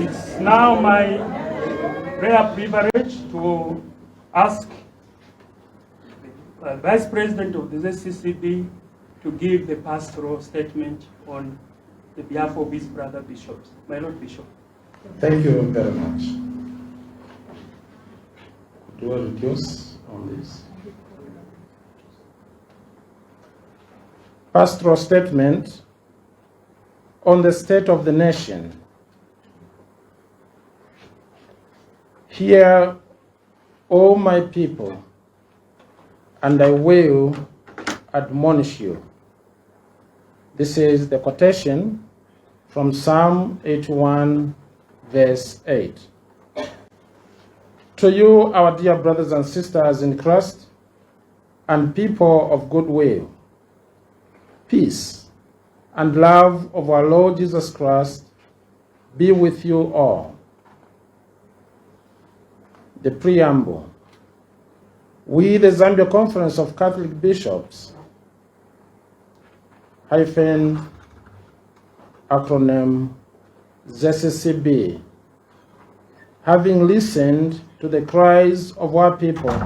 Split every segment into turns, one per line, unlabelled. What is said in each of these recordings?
It's now my rare privilege to ask the Vice President of the ZCCB to give the pastoral statement on the behalf of his brother bishops. My Lord Bishop.
Thank you very much. Do I reduce on this? Pastoral statement on the state of the nation. Hear, O my people, and I will admonish you. This is the quotation from Psalm 81, verse 8. To you, our dear brothers and sisters in Christ, and people of good will, peace and love of our Lord Jesus Christ be with you all. The preamble. We, the Zambia Conference of Catholic Bishops, acronym ZCCB, having listened to the cries of our people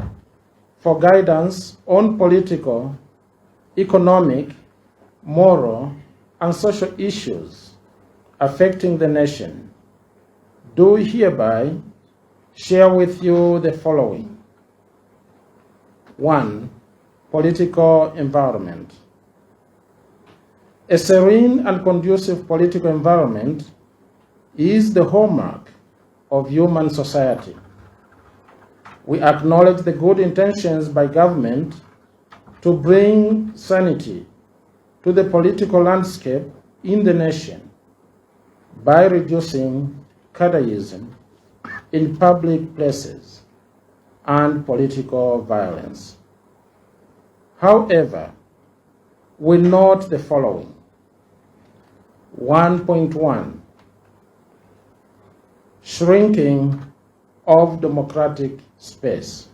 for guidance on political, economic, moral, and social issues affecting the nation, do hereby share with you the following. 1. Political environment. A serene and conducive political environment is the hallmark of human society. We acknowledge the good intentions by government to bring sanity to the political landscape in the nation by reducing cadaism in public places and political violence. However, we note the following. 1.1 Shrinking of democratic space.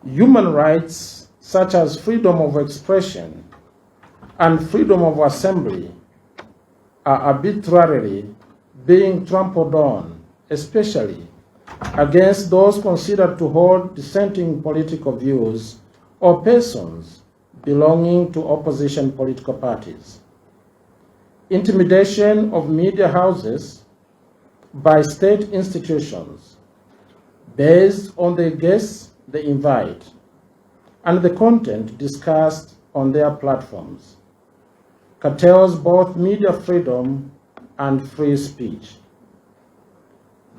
Human rights such as freedom of expression and freedom of assembly are arbitrarily being trampled on, especially against those considered to hold dissenting political views or persons belonging to opposition political parties. Intimidation of media houses by state institutions based on the guests they invite and the content discussed on their platforms curtails both media freedom and free speech.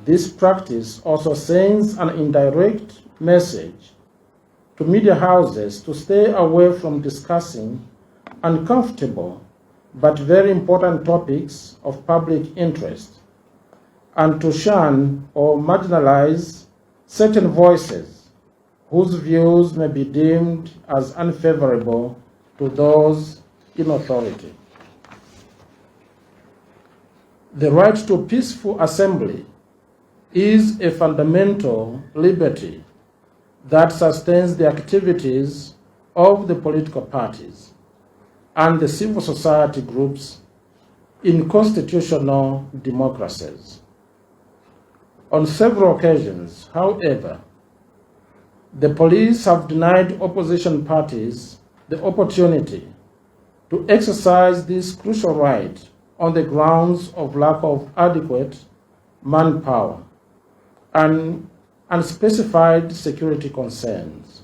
This practice also sends an indirect message to media houses to stay away from discussing uncomfortable but very important topics of public interest, and to shun or marginalize certain voices whose views may be deemed as unfavorable to those in authority. The right to peaceful assembly is a fundamental liberty that sustains the activities of the political parties and the civil society groups in constitutional democracies. On several occasions, however, the police have denied opposition parties the opportunity to exercise this crucial right on the grounds of lack of adequate manpower and unspecified security concerns.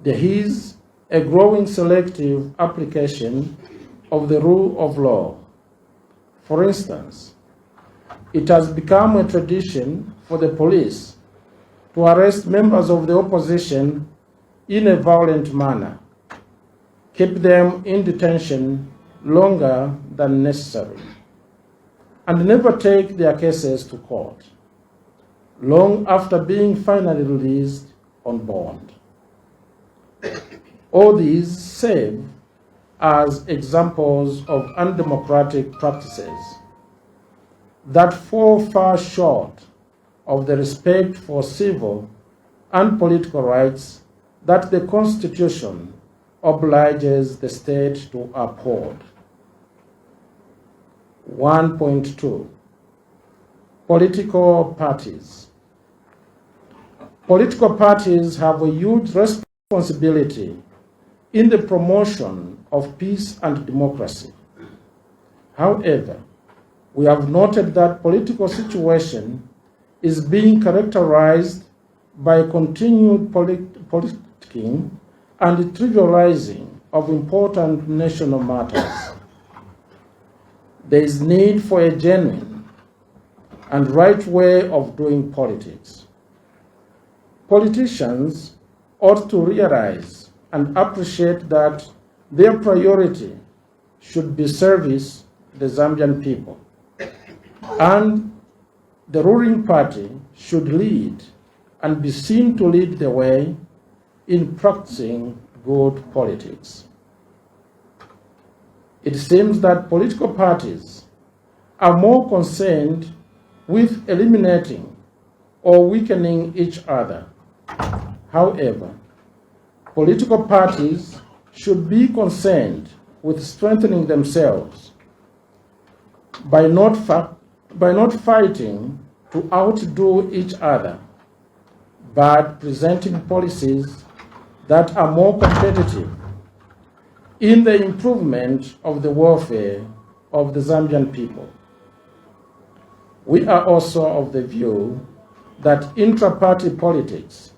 There is a growing selective application of the rule of law. For instance, it has become a tradition for the police to arrest members of the opposition in a violent manner, keep them in detention longer than necessary, and never take their cases to court, long after being finally released on bond. All these serve as examples of undemocratic practices that fall far short of the respect for civil and political rights that the Constitution obliges the state to uphold. 1.2 Political parties. Political parties have a huge responsibility in the promotion of peace and democracy. However, we have noted that political situation is being characterized by continued politicking and trivializing of important national matters. There is need for a genuine and right way of doing politics. Politicians ought to realize and appreciate that their priority should be service the Zambian people, and the ruling party should lead and be seen to lead the way in practicing good politics. It seems that political parties are more concerned with eliminating or weakening each other. However, political parties should be concerned with strengthening themselves by not fighting to outdo each other, but presenting policies that are more competitive in the improvement of the welfare of the Zambian people. We are also of the view that intra-party politics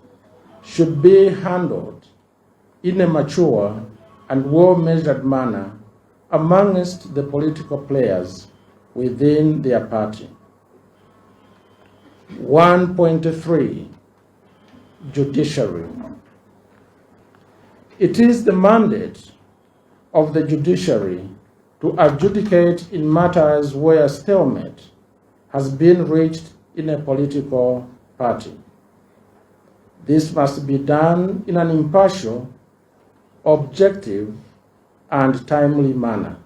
should be handled in a mature and well-measured manner amongst the political players within their party. 1.3 Judiciary. It is the mandate of the judiciary to adjudicate in matters where stalemate has been reached in a political party. This must be done in an impartial, objective, and timely manner.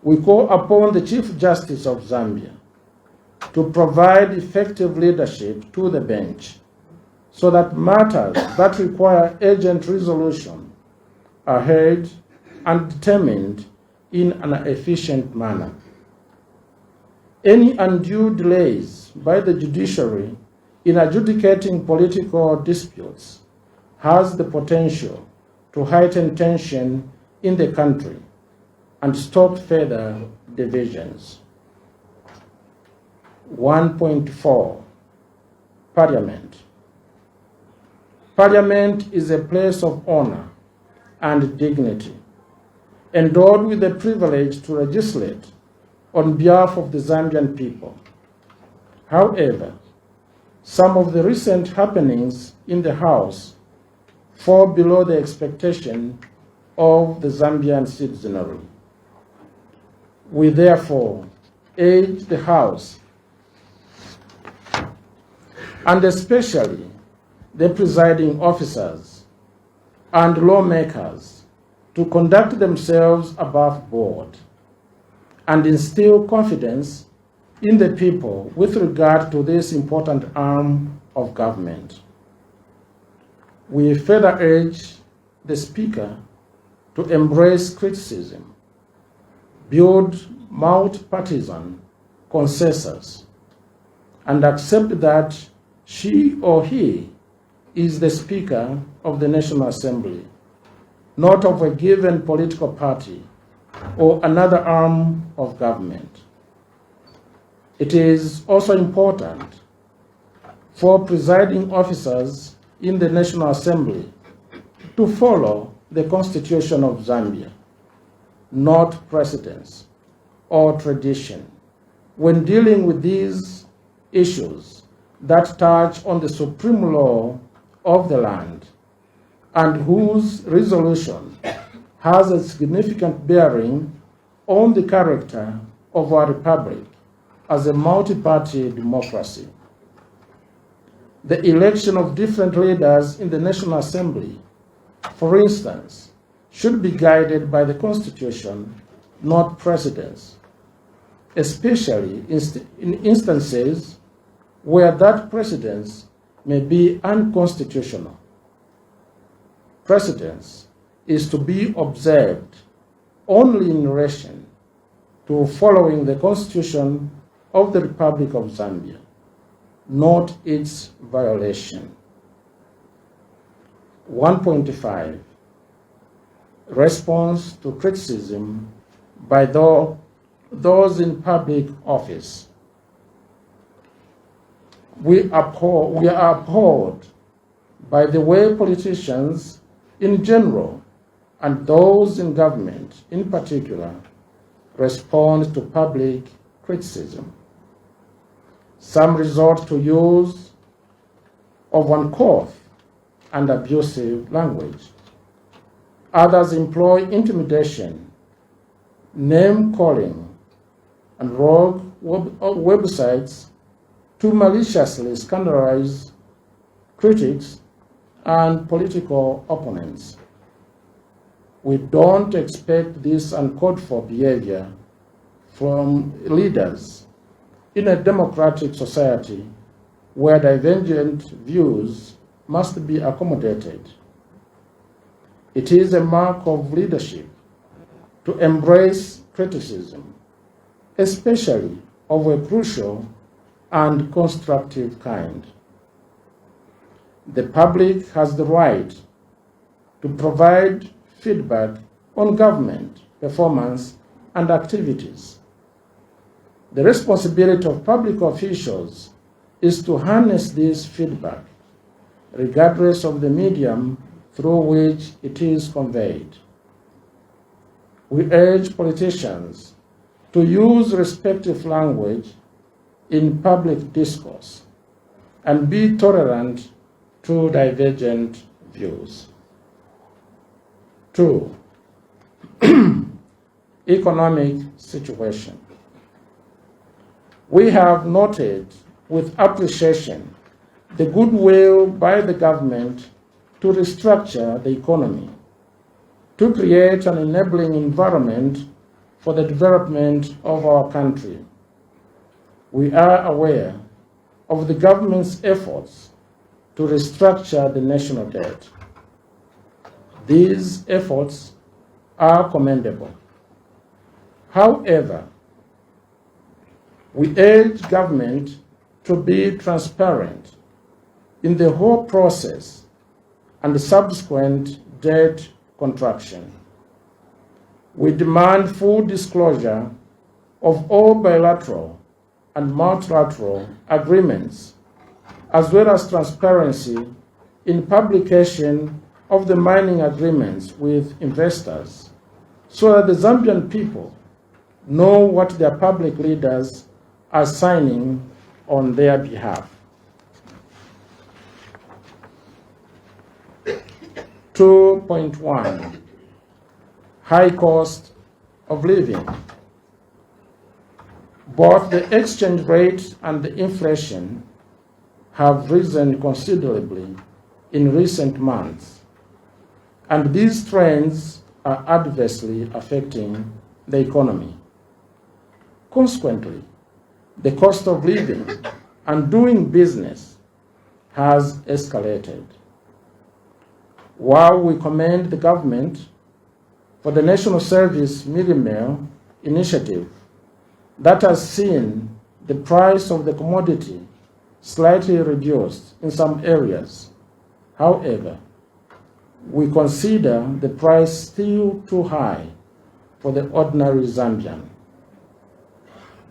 We call upon the Chief Justice of Zambia to provide effective leadership to the bench so that matters that require urgent resolution are heard and determined in an efficient manner. Any undue delays by the judiciary in adjudicating political disputes has the potential to heighten tension in the country and stop further divisions. 1.4 Parliament. Parliament is a place of honor and dignity, endowed with the privilege to legislate on behalf of the Zambian people. However, some of the recent happenings in the House fall below the expectation of the Zambian citizenry. We therefore urge the House, and especially the presiding officers and lawmakers, to conduct themselves above board and instill confidence in the people with regard to this important arm of government. We further urge the Speaker to embrace criticism, build multi-partisan consensus, and accept that she or he is the Speaker of the National Assembly, not of a given political party or another arm of government. It is also important for presiding officers in the National Assembly to follow the Constitution of Zambia, not precedents or tradition, when dealing with these issues that touch on the supreme law of the land and whose resolution has a significant bearing on the character of our republic as a multi-party democracy. The election of different leaders in the National Assembly, for instance, should be guided by the Constitution, not precedents, especially in instances where that precedence may be unconstitutional. Precedence is to be observed only in relation to following the Constitution of the Republic of Zambia, not its violation. 1.5. Response to criticism by those in public office. We are appalled by the way politicians in general and those in government in particular respond to public criticism. Some resort to use of uncouth and abusive language. Others employ intimidation, name-calling, and rogue websites to maliciously scandalize critics and political opponents. We don't expect this uncalled for behavior from leaders in a democratic society where divergent views must be accommodated. It is a mark of leadership to embrace criticism, especially of a crucial and constructive kind. The public has the right to provide feedback on government performance and activities. The responsibility of public officials is to harness this feedback, regardless of the medium through which it is conveyed. We urge politicians to use respectful language in public discourse and be tolerant to divergent views. 2. Economic situation. We have noted with appreciation the goodwill by the government to restructure the economy, to create an enabling environment for the development of our country. We are aware of the government's efforts to restructure the national debt. These efforts are commendable. However, we urge government to be transparent in the whole process and the subsequent debt contraction. We demand full disclosure of all bilateral and multilateral agreements, as well as transparency in publication of the mining agreements with investors, so that the Zambian people know what their public leaders are signing on their behalf. 2.1. High cost of living. Both the exchange rate and the inflation have risen considerably in recent months, and these trends are adversely affecting the economy. Consequently, the cost of living and doing business has escalated. While we commend the government for the National Service Meal initiative that has seen the price of the commodity slightly reduced in some areas, however, we consider the price still too high for the ordinary Zambian.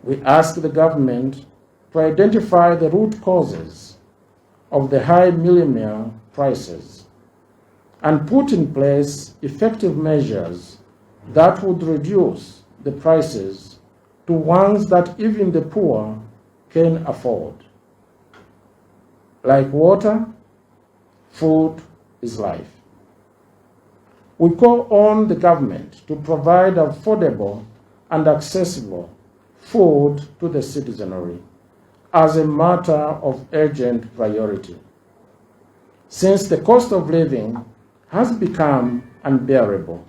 We ask the government to identify the root causes of the high meal prices and put in place effective measures that would reduce the prices to ones that even the poor can afford. Like water, food is life. We call on the government to provide affordable and accessible food to the citizenry as a matter of urgent priority, since the cost of living has become unbearable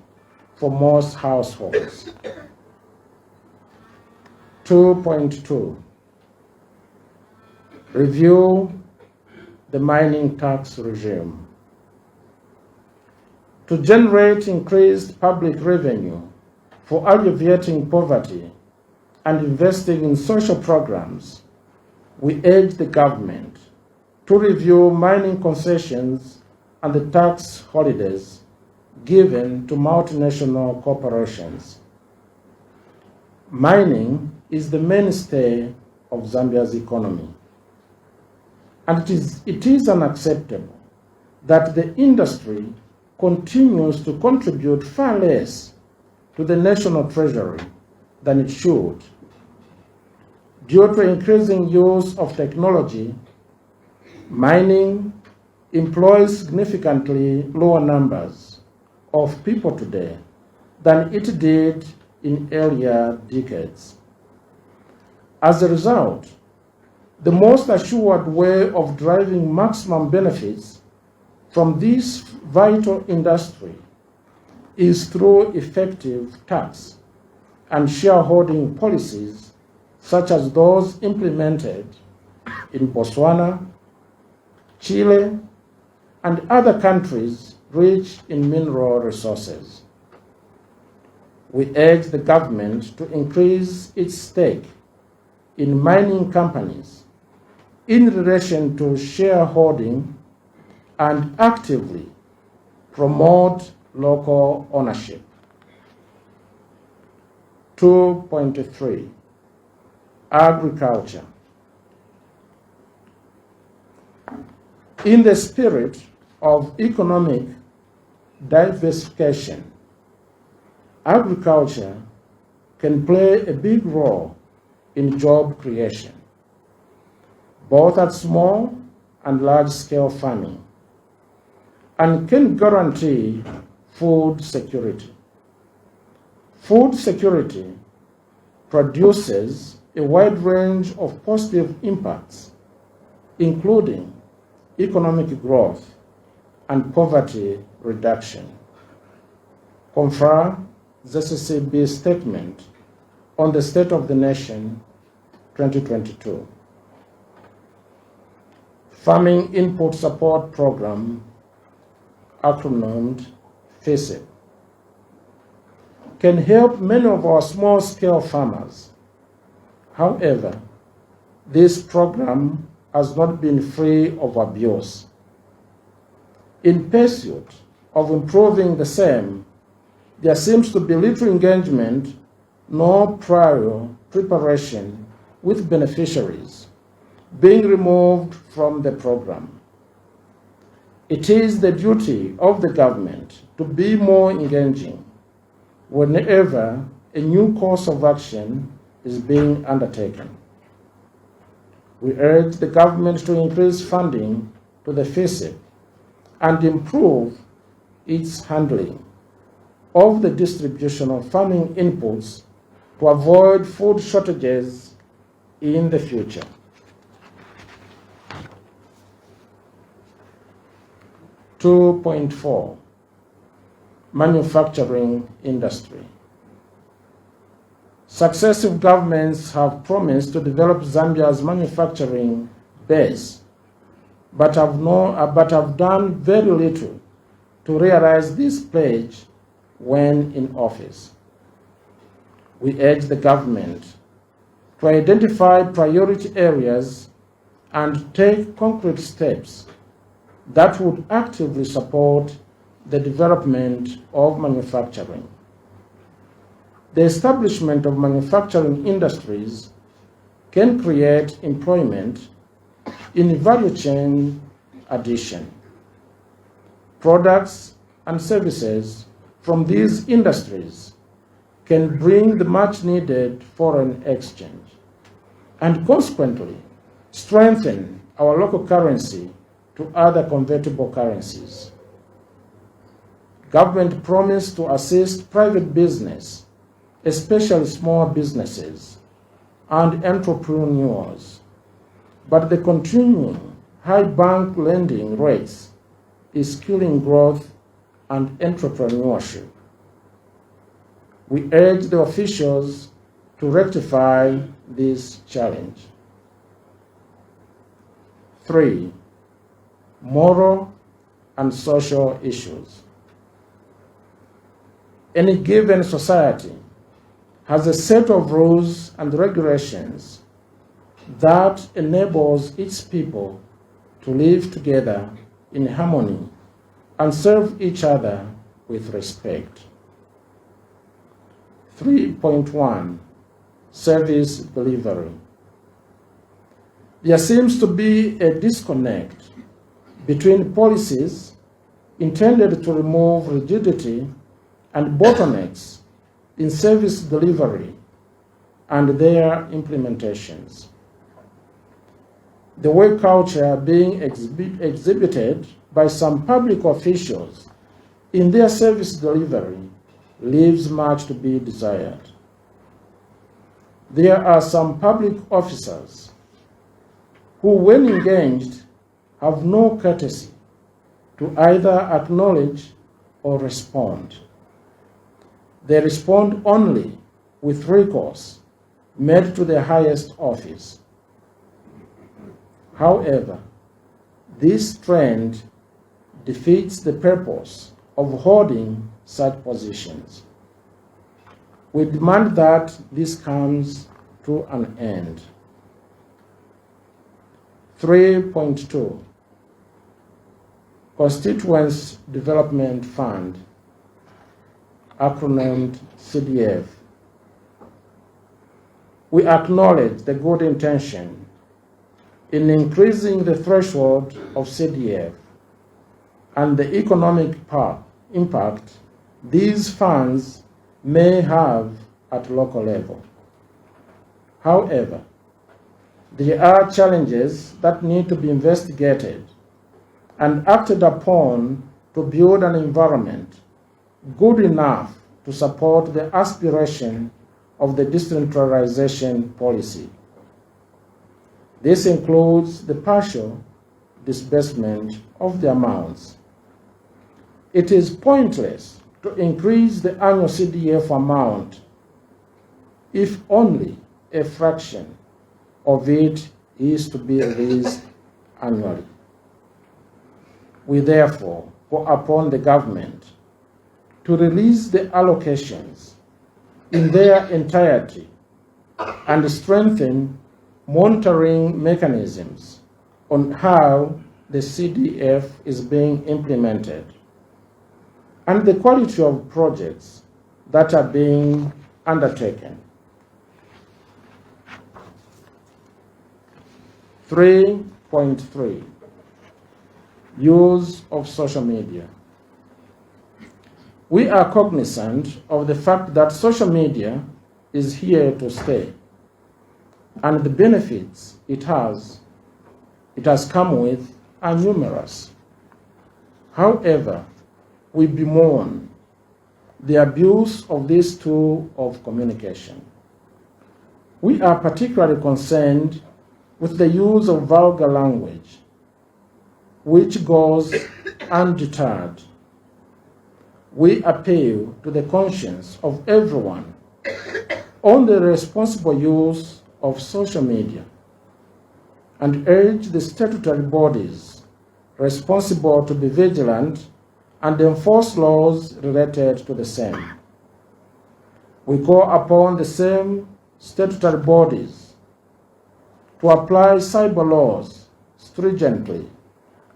for most households. 2.2. Review the mining tax regime. To generate increased public revenue for alleviating poverty and investing in social programs, we urge the government to review mining concessions and the tax holidays given to multinational corporations. Mining is the mainstay of Zambia's economy, and it is unacceptable that the industry continues to contribute far less to the national treasury than it should. Due to increasing use of technology, mining employs significantly lower numbers of people today than it did in earlier decades. As a result, the most assured way of driving maximum benefits from this vital industry is through effective tax and shareholding policies such as those implemented in Botswana, Chile, and other countries rich in mineral resources. We urge the government to increase its stake in mining companies in relation to shareholding and actively promote local ownership. 2.3 Agriculture. In the spirit of economic diversification, agriculture can play a big role in job creation, both at small and large-scale farming, and can guarantee food security. Food security produces a wide range of positive impacts, including economic growth and poverty reduction. Confer ZCCB statement on the State of the Nation 2022. Farming Input Support Program, acronymed FISIP, can help many of our small-scale farmers. However, this program has not been free of abuse. In pursuit of improving the same, there seems to be little engagement nor prior preparation with beneficiaries being removed from the program. It is the duty of the government to be more engaging whenever a new course of action is being undertaken. We urge the government to increase funding to the FISIP and improve its handling of the distribution of farming inputs to avoid food shortages in the future. (2.4) Manufacturing industry. Successive governments have promised to develop Zambia's manufacturing base, but have done very little to realize this pledge when in office. We urge the government to identify priority areas and take concrete steps that would actively support the development of manufacturing. The establishment of manufacturing industries can create employment in value chain addition. Products and services from these industries can bring the much needed foreign exchange and consequently strengthen our local currency to other convertible currencies. Government promised to assist private business, especially small businesses and entrepreneurs, but the continuing high bank lending rates is killing growth and entrepreneurship. We urge the officials to rectify this challenge. 3. Moral and social issues. Any given society has a set of rules and regulations that enables its people to live together in harmony and serve each other with respect. 3.1 Service Delivery. There seems to be a disconnect between policies intended to remove rigidity and bottlenecks in service delivery and their implementations. The work culture being exhibited by some public officials in their service delivery leaves much to be desired. There are some public officers who, when engaged, have no courtesy to either acknowledge or respond. They respond only with recourse made to the highest office. However, this trend defeats the purpose of holding such positions. We demand that this comes to an end. 3.2 Constituents Development Fund, acronymed CDF. We acknowledge the good intention in increasing the threshold of CDF and the economic impact these funds may have at local level. However, there are challenges that need to be investigated and acted upon to build an environment good enough to support the aspiration of the decentralization policy. This includes the partial disbursement of the amounts. It is pointless to increase the annual CDF amount if only a fraction of it is to be released annually. We therefore call upon the government to release the allocations in their entirety and strengthen monitoring mechanisms on how the CDF is being implemented and the quality of projects that are being undertaken. 3.3 Use of social media. We are cognizant of the fact that social media is here to stay, and the benefits it has come with are numerous. However, we bemoan the abuse of this tool of communication. We are particularly concerned with the use of vulgar language, which goes undeterred. We appeal to the conscience of everyone on the responsible use of social media and urge the statutory bodies responsible to be vigilant and enforce laws related to the same. We call upon the same statutory bodies to apply cyber laws stringently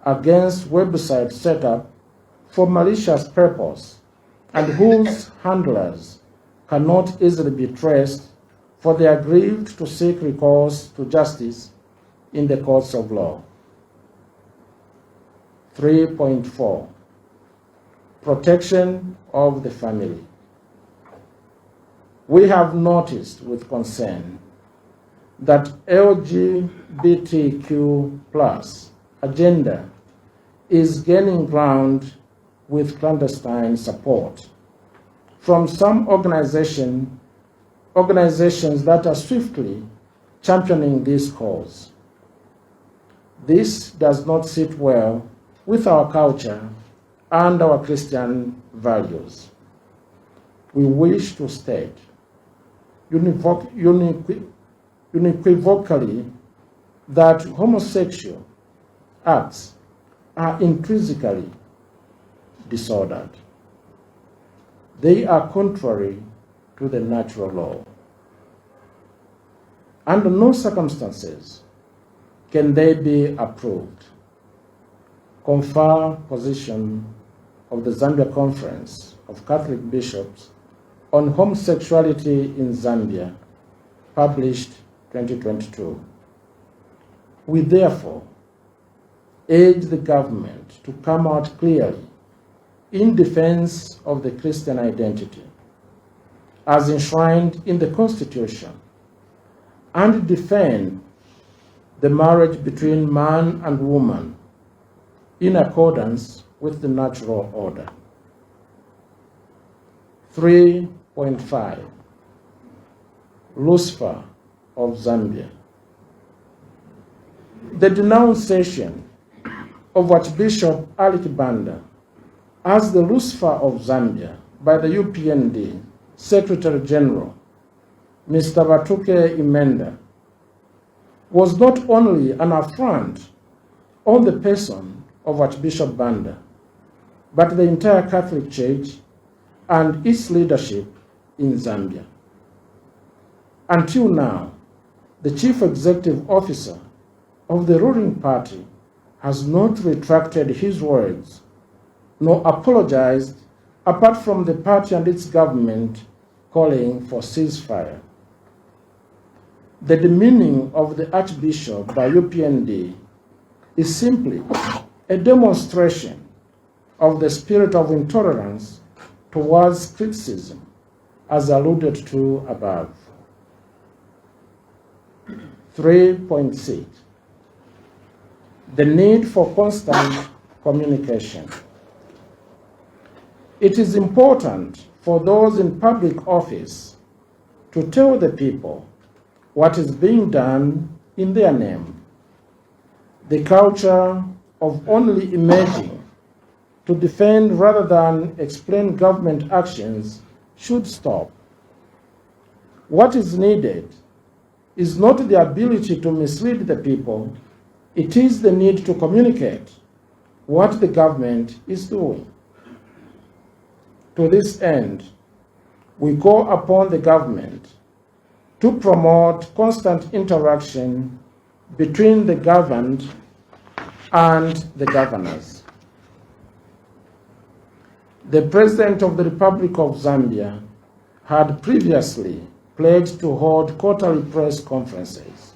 against websites set up for malicious purpose and whose handlers cannot easily be traced, for they are aggrieved to seek recourse to justice in the courts of law. 3.4 Protection of the family. We have noticed with concern that LGBTQ+ agenda is gaining ground with clandestine support from some organizations that are swiftly championing this cause. This does not sit well with our culture and our Christian values. We wish to state unequivocally that homosexual acts are intrinsically disordered. They are contrary to the natural law. Under no circumstances can they be approved. Confer position of the Zambia Conference of Catholic Bishops on Homosexuality in Zambia, published 2022. We therefore urge the government to come out clearly in defense of the Christian identity as enshrined in the Constitution and defend the marriage between man and woman in accordance with the natural order. 3.5 Lucifer of Zambia. The denunciation of Archbishop Alik Banda as the Lucifer of Zambia by the UPND Secretary General, Mr. Batuke Imenda, was not only an affront on the person of Archbishop Banda, but the entire Catholic Church and its leadership in Zambia. Until now, the Chief Executive Officer of the ruling party has not retracted his words nor apologized, apart from the party and its government calling for ceasefire. The demeaning of the Archbishop by UPND is simply a demonstration of the spirit of intolerance towards criticism, as alluded to above. 3.6 The need for constant communication. It is important for those in public office to tell the people what is being done in their name. The culture of only emerging to defend rather than explain government actions should stop. What is needed is not the ability to mislead the people, it is the need to communicate what the government is doing. To this end, we call upon the government to promote constant interaction between the governed and the governors. The President of the Republic of Zambia had previously pledged to hold quarterly press conferences.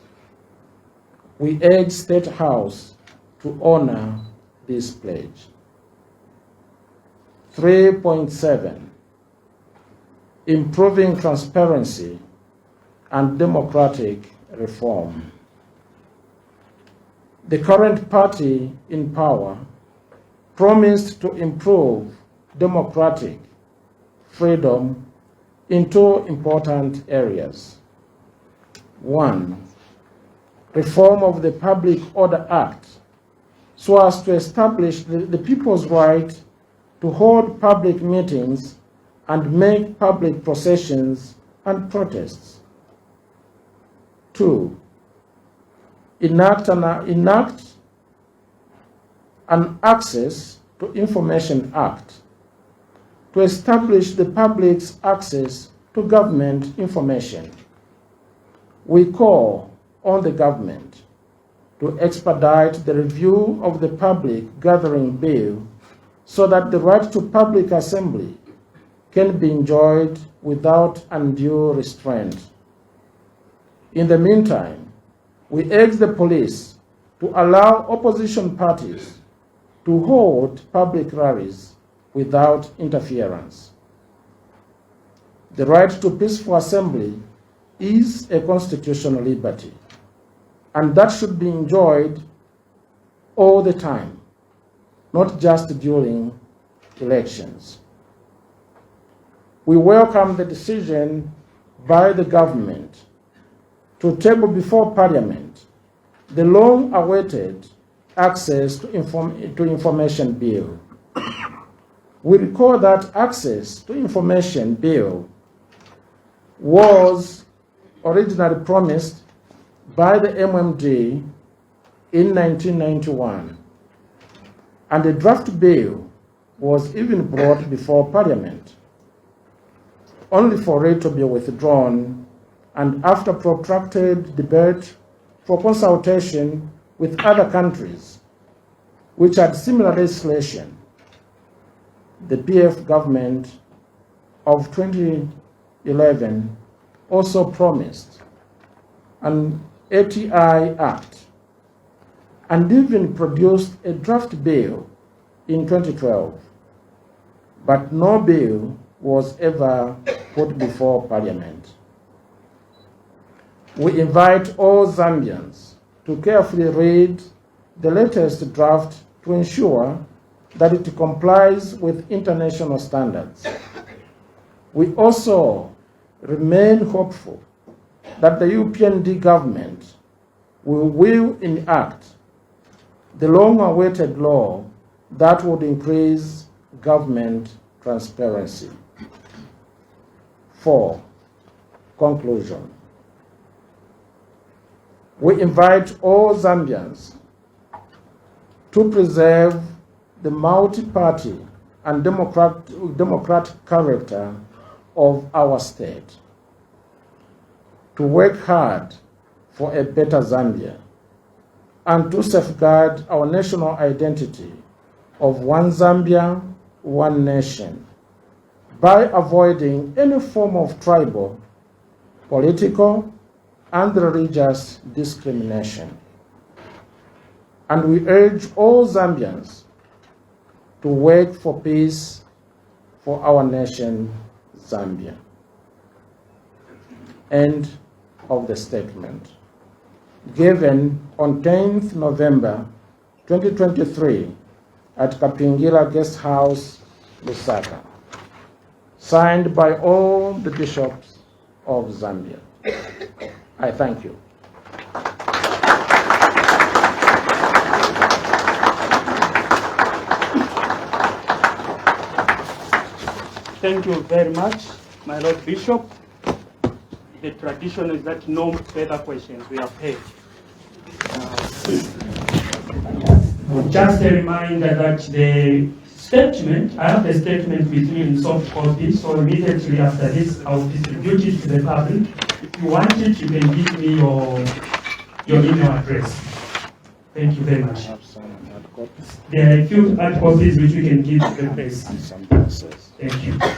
We urge State House to honor this pledge. 3.7 Improving transparency and democratic reform. The current party in power promised to improve democratic freedom in two important areas. 1. Reform of the Public Order Act so as to establish the people's right to hold public meetings and make public processions and protests. 2. Enact an Access to Information Act to establish the public's access to government information. We call on the government to expedite the review of the Public Gathering Bill so that the right to public assembly can be enjoyed without undue restraint. In the meantime, we urge the police to allow opposition parties to hold public rallies without interference. The right to peaceful assembly is a constitutional liberty, and that should be enjoyed all the time, not just during elections. We welcome the decision by the government to table before Parliament the long-awaited Access to Information Bill. We recall that Access to Information Bill was originally promised by the MMD in 1991, and a draft bill was even brought before Parliament. only for it to be withdrawn, and after protracted debate for consultation with other countries which had similar legislation, the PF government of 2011 also promised an ATI Act and even produced a draft bill in 2012, but no bill was ever put before Parliament. We invite all Zambians to carefully read the latest draft to ensure that it complies with international standards. We also remain hopeful that the UPND government will enact the long-awaited law that would increase government transparency. 4. Conclusion. We invite all Zambians to preserve the multi-party and democratic character of our state, to work hard for a better Zambia, and to safeguard our national identity of one Zambia, one nation, by avoiding any form of tribal, political, and religious discrimination. And we urge all Zambians to work for peace for our nation, Zambia. End of the statement. Given on 10th November 2023 at Kapingila Guest House, Lusaka. Signed by all the bishops of Zambia. I thank you.
Thank you very much, my Lord Bishop. The tradition is that no further questions we have heard. Just a reminder that the statement, I have the statement with me in soft copy, so immediately after this, I will distribute it to the public. If you want it, you can give me your email address. Thank you very much. There are a few hard copies which we can give to the press. Thank you.